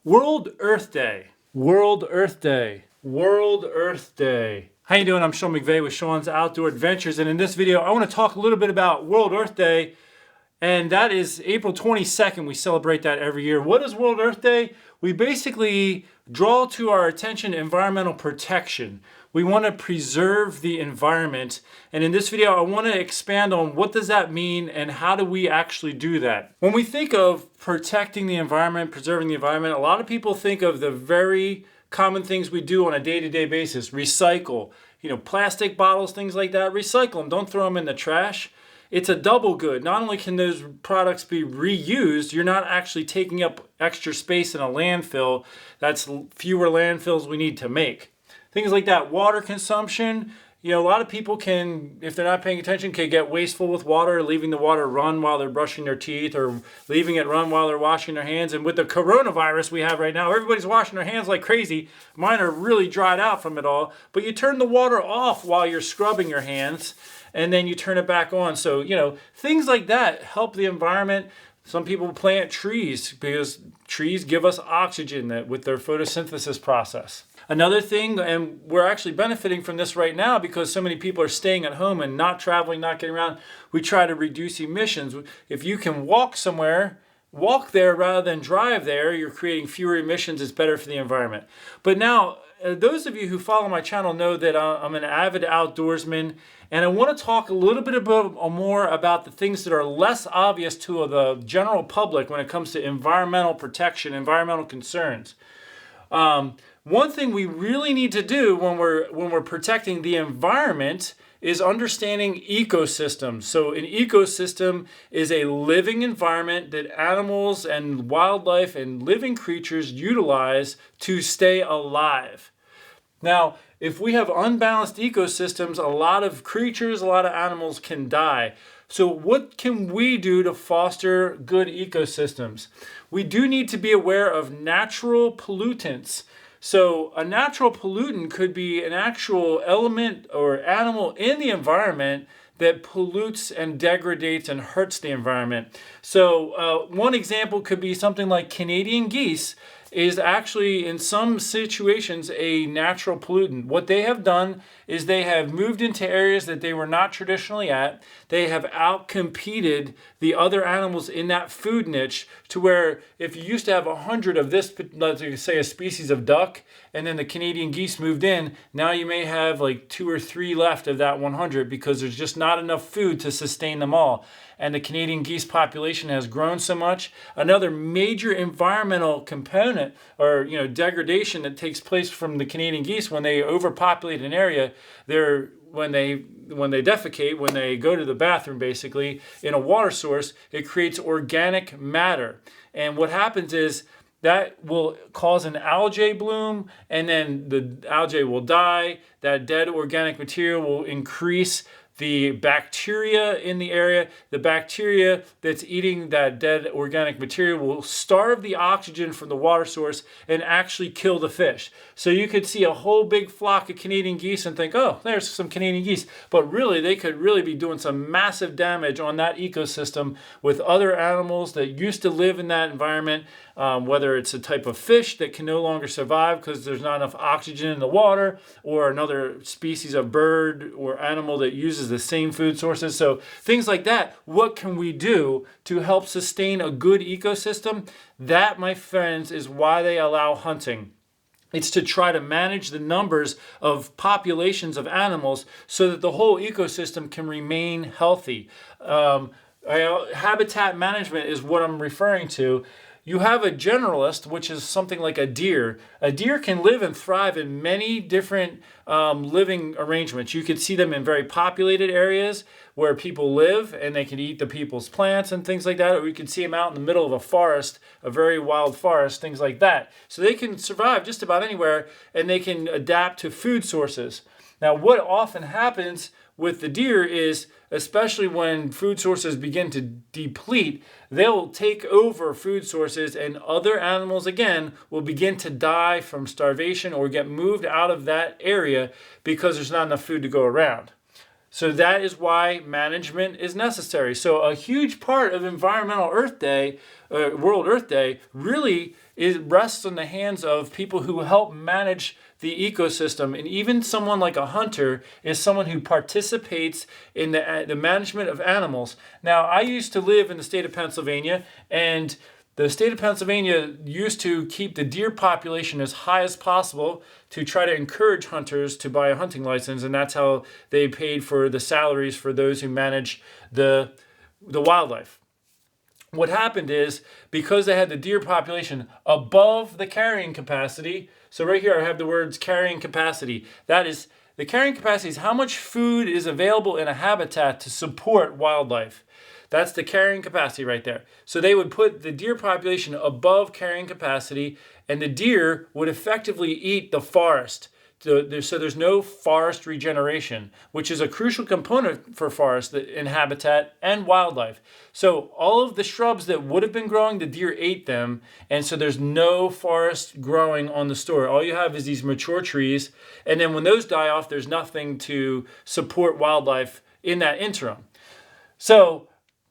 World Earth Day. World Earth Day. World Earth Day. How you doing? I'm Sean McVay with Sean's Outdoor Adventures, and in this video I want to talk a little bit about World Earth Day, and that is April 22nd. We celebrate that every year. What is World Earth Day? We basically draw to our attention environmental protection. We want to preserve the environment, and in this video I want to expand on what does that mean and how do we actually do that. When we think of protecting the environment, preserving the environment, a lot of people think of the very common things we do on a day-to-day basis. Recycle, plastic bottles, things like that. Recycle them, don't throw them in the trash. It's a double good. Not only can those products be reused, you're not actually taking up extra space in a landfill. That's fewer landfills we need to make. Things like that. Water consumption. A lot of people can, if they're not paying attention, can get wasteful with water, leaving the water run while they're brushing their teeth or leaving it run while they're washing their hands. And with the coronavirus we have right now, everybody's washing their hands like crazy. Mine are really dried out from it all. But you turn the water off while you're scrubbing your hands, and then you turn it back on. So, things like that help the environment. Some people plant trees because trees give us oxygen with their photosynthesis process. Another thing, and we're actually benefiting from this right now because so many people are staying at home and not traveling, not getting around, we try to reduce emissions. If you can walk somewhere, walk there rather than drive there, you're creating fewer emissions, it's better for the environment. But now, those of you who follow my channel know that I'm an avid outdoorsman, and I want to talk a little bit more about the things that are less obvious to the general public when it comes to environmental protection, environmental concerns. One thing we really need to do when we're protecting the environment is understanding ecosystems. So an ecosystem is a living environment that animals and wildlife and living creatures utilize to stay alive. Now, if we have unbalanced ecosystems, a lot of creatures, a lot of animals can die. So what can we do to foster good ecosystems? We do need to be aware of natural pollutants. So a natural pollutant could be an actual element or animal in the environment that pollutes and degrades and hurts the environment. So one example could be something like Canadian geese is actually in some situations a natural pollutant. What they have done is they have moved into areas that they were not traditionally at. They have outcompeted the other animals in that food niche to where if you used to have 100 of this, let's say a species of duck, and then the Canadian geese moved in, now you may have like 2 or 3 left of that 100 because there's just not enough food to sustain them all. And the Canadian geese population has grown so much. Another major environmental component or degradation that takes place from the Canadian geese when they overpopulate an area, when they defecate, when they go to the bathroom basically in a water source, it creates organic matter. And what happens is that will cause an algae bloom, and then the algae will die. That dead organic material will increase the bacteria in the area. The bacteria that's eating that dead organic material will starve the oxygen from the water source and actually kill the fish. So you could see a whole big flock of Canadian geese and think, oh, there's some Canadian geese. But really, they could really be doing some massive damage on that ecosystem with other animals that used to live in that environment, whether it's a type of fish that can no longer survive because there's not enough oxygen in the water, or another species of bird or animal that uses the same food sources. So things like that. What can we do to help sustain a good ecosystem? That, my friends, is why they allow hunting. It's to try to manage the numbers of populations of animals so that the whole ecosystem can remain healthy. Habitat management is what I'm referring to. You have a generalist, which is something like a deer. A deer can live and thrive in many different living arrangements. You could see them in very populated areas where people live and they can eat the people's plants and things like that. Or you can see them out in the middle of a forest, a very wild forest, things like that. So they can survive just about anywhere and they can adapt to food sources. Now, what often happens with the deer is, especially when food sources begin to deplete, they'll take over food sources and other animals again will begin to die from starvation or get moved out of that area because there's not enough food to go around. So that is why management is necessary. So a huge part of Environmental Earth Day, World Earth Day, really rests in the hands of people who help manage the ecosystem. And even someone like a hunter is someone who participates in the management of animals. Now, I used to live in the state of Pennsylvania, and the state of Pennsylvania used to keep the deer population as high as possible to try to encourage hunters to buy a hunting license, and that's how they paid for the salaries for those who manage the wildlife. What happened is, because they had the deer population above the carrying capacity, so right here I have the words carrying capacity. That is, the carrying capacity is how much food is available in a habitat to support wildlife. That's the carrying capacity right there. So they would put the deer population above carrying capacity, and the deer would effectively eat the forest. So there's no forest regeneration, which is a crucial component for forest and habitat and wildlife. So all of the shrubs that would have been growing, the deer ate them, and so there's no forest growing on the store. All you have is these mature trees, and then when those die off, there's nothing to support wildlife in that interim. So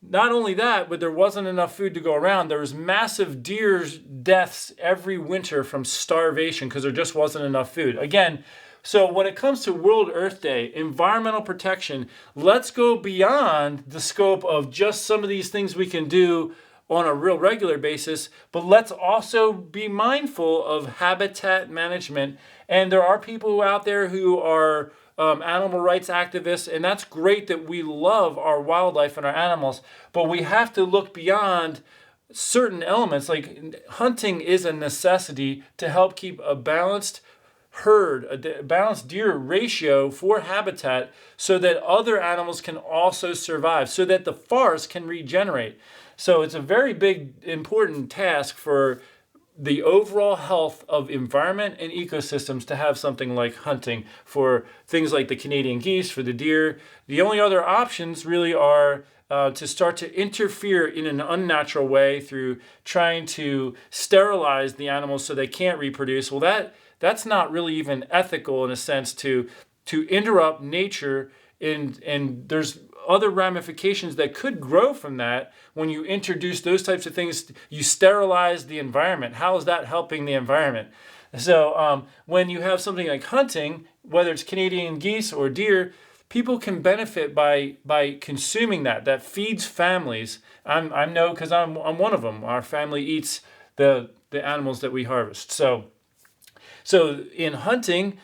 not only that, but there wasn't enough food to go around. There was massive deer deaths every winter from starvation because there just wasn't enough food. Again, so when it comes to World Earth Day, environmental protection, let's go beyond the scope of just some of these things we can do on a real regular basis, but let's also be mindful of habitat management. And there are people out there who are animal rights activists, and that's great that we love our wildlife and our animals, but we have to look beyond certain elements. Like hunting is a necessity to help keep a balanced herd, a balanced deer ratio for habitat, so that other animals can also survive, so that the forest can regenerate. So it's a very big, important task for the overall health of environment and ecosystems to have something like hunting for things like the Canadian geese, for the deer. The only other options really are to start to interfere in an unnatural way through trying to sterilize the animals so they can't reproduce. Well, that's not really even ethical in a sense to interrupt nature, and there's other ramifications that could grow from that. When you introduce those types of things, you sterilize the environment. How is that helping the environment? So when you have something like hunting, whether it's Canadian geese or deer, people can benefit by consuming that. That feeds families. I know because I'm one of them. Our family eats the animals that we harvest. So in hunting,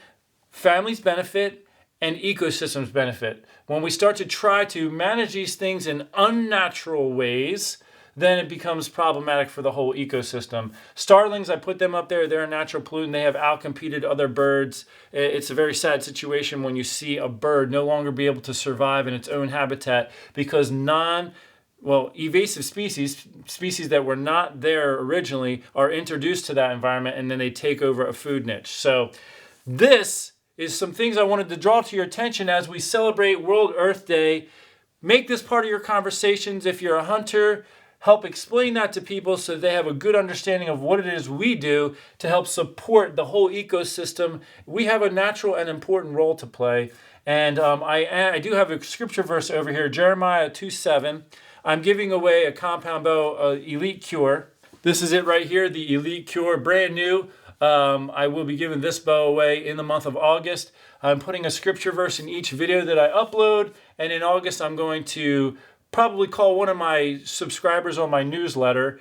families benefit and ecosystems benefit. When we start to try to manage these things in unnatural ways, then it becomes problematic for the whole ecosystem. Starlings, I put them up there. They're a natural pollutant. They have outcompeted other birds. It's a very sad situation when you see a bird no longer be able to survive in its own habitat because evasive species that were not there originally, are introduced to that environment, and then they take over a food niche. So this is some things I wanted to draw to your attention as we celebrate World Earth Day. Make this part of your conversations. If you're a hunter, help explain that to people so they have a good understanding of what it is we do to help support the whole ecosystem. We have a natural and important role to play. And I do have a scripture verse over here, Jeremiah 2:7. I'm giving away a compound bow Elite Cure. This is it right here, the Elite Cure, brand new. I will be giving this bow away in the month of August. I'm putting a scripture verse in each video that I upload, and in August I'm going to probably call one of my subscribers on my newsletter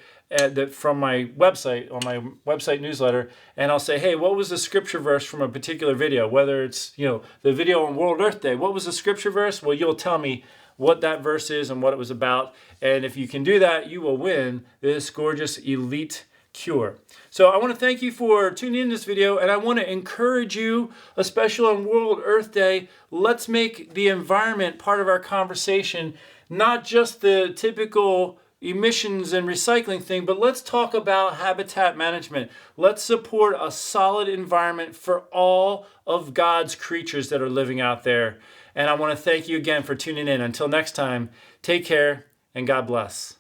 from my website, on my website newsletter, and I'll say, hey, what was the scripture verse from a particular video? Whether it's the video on World Earth Day, what was the scripture verse? Well, you'll tell me what that verse is and what it was about, and if you can do that, you will win this gorgeous Elite Cure. So I want to thank you for tuning in this video, and I want to encourage you, especially on World Earth Day, let's make the environment part of our conversation, not just the typical emissions and recycling thing, but let's talk about habitat management. Let's support a solid environment for all of God's creatures that are living out there. And I want to thank you again for tuning in. Until next time, take care and God bless.